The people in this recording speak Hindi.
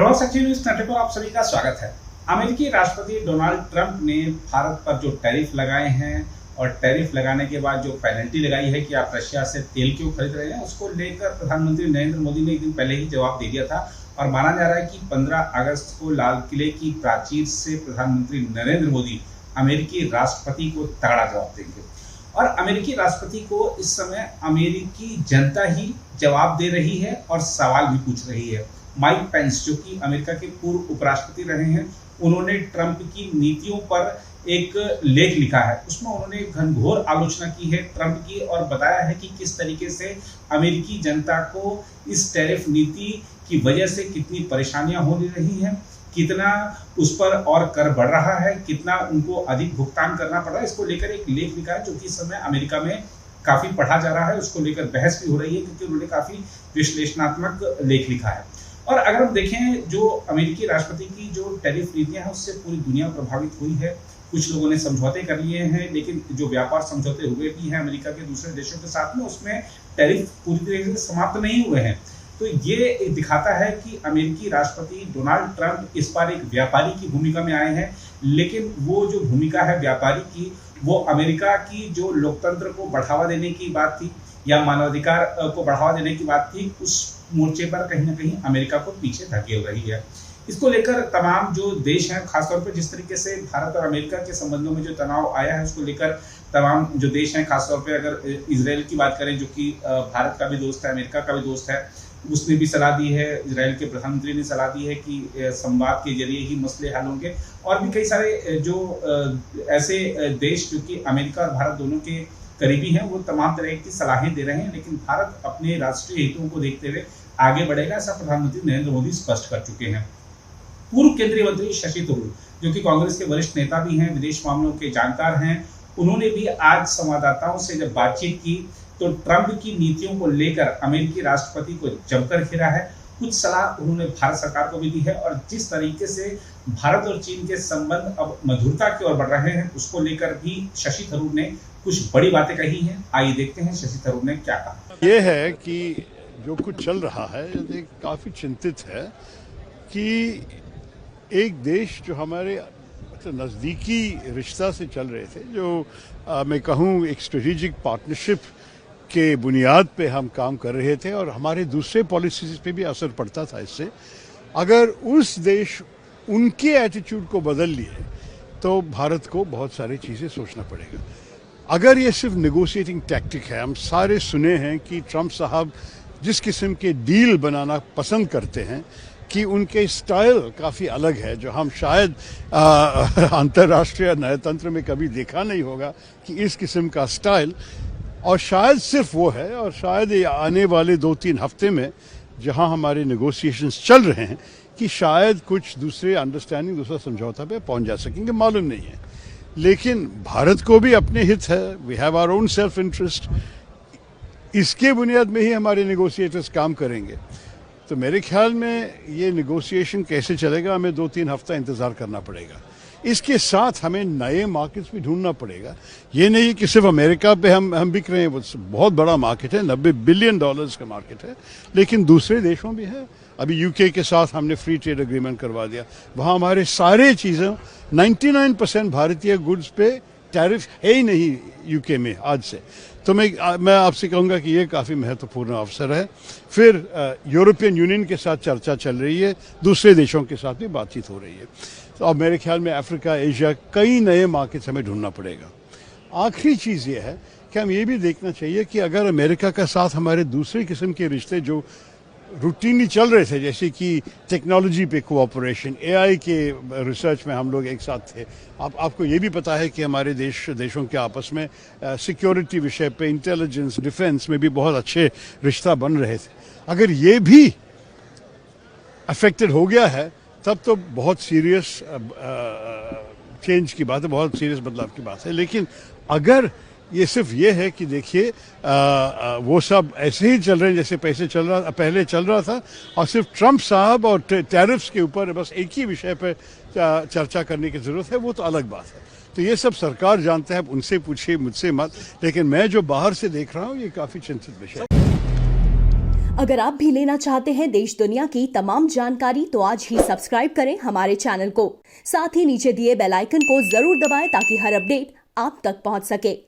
प्रभात शक्ति न्यूज नेटवर्क पर आप सभी का स्वागत है। अमेरिकी राष्ट्रपति डोनाल्ड ट्रंप ने भारत पर जो टैरिफ लगाए हैं और टैरिफ लगाने के बाद जो पेनल्टी लगाई है कि आप रशिया से तेल क्यों खरीद रहे हैं, उसको लेकर प्रधानमंत्री नरेंद्र मोदी ने एक दिन पहले ही जवाब दे दिया था। और माना जा रहा है कि 15 अगस्त को लाल किले की प्राचीर से प्रधानमंत्री नरेंद्र मोदी अमेरिकी राष्ट्रपति को तगड़ा जवाब देंगे। और अमेरिकी राष्ट्रपति को इस समय अमेरिकी जनता ही जवाब दे रही है और सवाल भी पूछ रही है। माइक पेंस, जो कि अमेरिका के पूर्व उपराष्ट्रपति रहे हैं, उन्होंने ट्रंप की नीतियों पर एक लेख लिखा है। उसमें उन्होंने घनघोर आलोचना की है ट्रंप की और बताया है कि किस तरीके से अमेरिकी जनता को इस टैरिफ नीति की वजह से कितनी परेशानियां हो रही हैं, कितना उस पर और कर बढ़ रहा है, कितना उनको अधिक भुगतान करना पड़ रहा है। इसको लेकर एक लेख लिखा है जो कि इस समय अमेरिका में काफी पढ़ा जा रहा है। उसको लेकर बहस भी हो रही है क्योंकि उन्होंने काफी विश्लेषणात्मक लेख लिखा है। और अगर हम देखें जो अमेरिकी राष्ट्रपति की जो टैरिफ नीतियां हैं उससे पूरी दुनिया प्रभावित हुई है। कुछ लोगों ने समझौते कर लिए हैं, लेकिन जो व्यापार समझौते हुए भी हैं अमेरिका के दूसरे देशों के साथ में, उसमें टैरिफ पूरी तरीके से समाप्त नहीं हुए हैं। तो ये दिखाता है कि अमेरिकी राष्ट्रपति डोनाल्ड ट्रंप इस बार एक व्यापारी की भूमिका में आए हैं, लेकिन वो जो भूमिका है व्यापारी की, वो अमेरिका की जो लोकतंत्र को बढ़ावा देने की बात थी या मानवाधिकार को बढ़ावा देने की बात थी, उस मोर्चे पर कहीं ना कहीं अमेरिका को पीछे धकेल रही है। इसको लेकर तमाम जो देश हैं, खासतौर पर जिस तरीके से भारत और अमेरिका के संबंधों में जो तनाव आया है, उसको लेकर तमाम जो देश हैं, खासतौर पर अगर इजराइल की बात करें जो कि भारत का भी दोस्त है, अमेरिका का भी दोस्त है, उसने भी सलाह दी है, इजराइल के प्रधानमंत्री ने सलाह दी है कि संवाद के जरिए ही मसले हल होंगे। और भी कई सारे जो ऐसे देश जो कि अमेरिका और भारत दोनों के करीबी हैं, वो तमाम तरह की सलाहें दे रहे हैं, लेकिन भारत अपने राष्ट्रीय हितों को देखते हुए आगे बढ़ेगा, ऐसा प्रधानमंत्री नरेंद्र मोदी स्पष्ट कर चुके हैं। पूर्व केंद्रीय मंत्री शशि थरूर, जो कि कांग्रेस के वरिष्ठ नेता भी हैं, विदेश मामलों के जानकार हैं, उन्होंने भी आज संवाददाताओं से जब बातचीत की तो ट्रंप की नीतियों को लेकर अमेरिकी राष्ट्रपति को जमकर घेरा है। कुछ सलाह उन्होंने भारत सरकार को भी दी है और जिस तरीके से भारत और चीन के संबंध अब मधुरता की ओर बढ़ रहे हैं, उसको लेकर भी शशि थरूर ने कुछ बड़ी बातें कही हैं। आइए देखते हैं शशि थरूर ने क्या कहा। ये है कि जो कुछ चल रहा है ये काफी चिंतित है कि एक देश जो हमारे नजदीकी रिश्ता से चल रहे थे, जो मैं कहूँ एक स्ट्रेटेजिक पार्टनरशिप के बुनियाद पे हम काम कर रहे थे और हमारे दूसरे पॉलिसीज पे भी असर पड़ता था इससे, अगर उस देश उनके एटीट्यूड को बदल लिए तो भारत को बहुत सारी चीज़ें सोचना पड़ेगा। अगर ये सिर्फ नेगोशिएटिंग टैक्टिक है, हम सारे सुने हैं कि ट्रंप साहब जिस किस्म के डील बनाना पसंद करते हैं कि उनके स्टाइल काफ़ी अलग है, जो हम शायद अंतर्राष्ट्रीय न्यायतंत्र में कभी देखा नहीं होगा कि इस किस्म का स्टाइल। और शायद सिर्फ वो है, और शायद ये आने वाले 2-3 हफ्ते में जहां हमारे नेगोशिएशंस चल रहे हैं कि शायद कुछ दूसरे अंडरस्टैंडिंग, दूसरा समझौता पे पहुंच जा सकेंगे, मालूम नहीं है। लेकिन भारत को भी अपने हित है, we have our own self interest, इसके बुनियाद में ही हमारे नेगोशिएटर्स काम करेंगे। तो मेरे ख्याल में ये नेगोशिएशन कैसे चलेगा, हमें 2-3 हफ्ता इंतज़ार करना पड़ेगा। इसके साथ हमें नए मार्केट्स भी ढूंढना पड़ेगा। ये नहीं कि सिर्फ अमेरिका पे हम बिक रहे हैं, वो बहुत बड़ा मार्केट है, $90 बिलियन का मार्केट है, लेकिन दूसरे देशों भी है। अभी यूके के साथ हमने फ्री ट्रेड एग्रीमेंट करवा दिया, वहाँ हमारे सारे चीज़ों 99% भारतीय गुड्स पे टैरिफ है ही नहीं यूके में आज से। तो मैं आपसे कहूँगा कि ये काफ़ी महत्वपूर्ण अवसर है। फिर यूरोपियन यूनियन के साथ चर्चा चल रही है, दूसरे देशों के साथ भी बातचीत हो रही है। तो अब मेरे ख्याल में अफ्रीका, एशिया, कई नए मार्केट्स हमें ढूंढना पड़ेगा। आखिरी चीज़ ये है कि हम ये भी देखना चाहिए कि अगर अमेरिका के साथ हमारे दूसरे किस्म के रिश्ते जो रूटीनली चल रहे थे, जैसे कि टेक्नोलॉजी पे कोऑपरेशन, एआई के रिसर्च में हम लोग एक साथ थे, आपको ये भी पता है कि हमारे देशों के आपस में सिक्योरिटी विषय पे, इंटेलिजेंस, डिफेंस में भी बहुत अच्छे रिश्ता बन रहे थे। अगर ये भी अफेक्टेड हो गया है तब तो बहुत सीरियस चेंज की बात है, बहुत सीरियस बदलाव की बात है। लेकिन अगर ये सिर्फ ये है कि देखिए वो सब ऐसे ही चल रहे हैं जैसे पहले चल रहा था, और सिर्फ ट्रंप साहब और टैरिफ्स के ऊपर बस एक ही विषय पर चर्चा करने की ज़रूरत है, वो तो अलग बात है। तो ये सब सरकार जानते हैं, उनसे पूछिए, मुझसे मत। लेकिन मैं जो बाहर से देख रहा हूँ ये काफ़ी चिंतित विषय है। अगर आप भी लेना चाहते हैं देश दुनिया की तमाम जानकारी तो आज ही सब्सक्राइब करें हमारे चैनल को। साथ ही नीचे दिए बेल आइकन को जरूर दबाएं ताकि हर अपडेट आप तक पहुंच सके।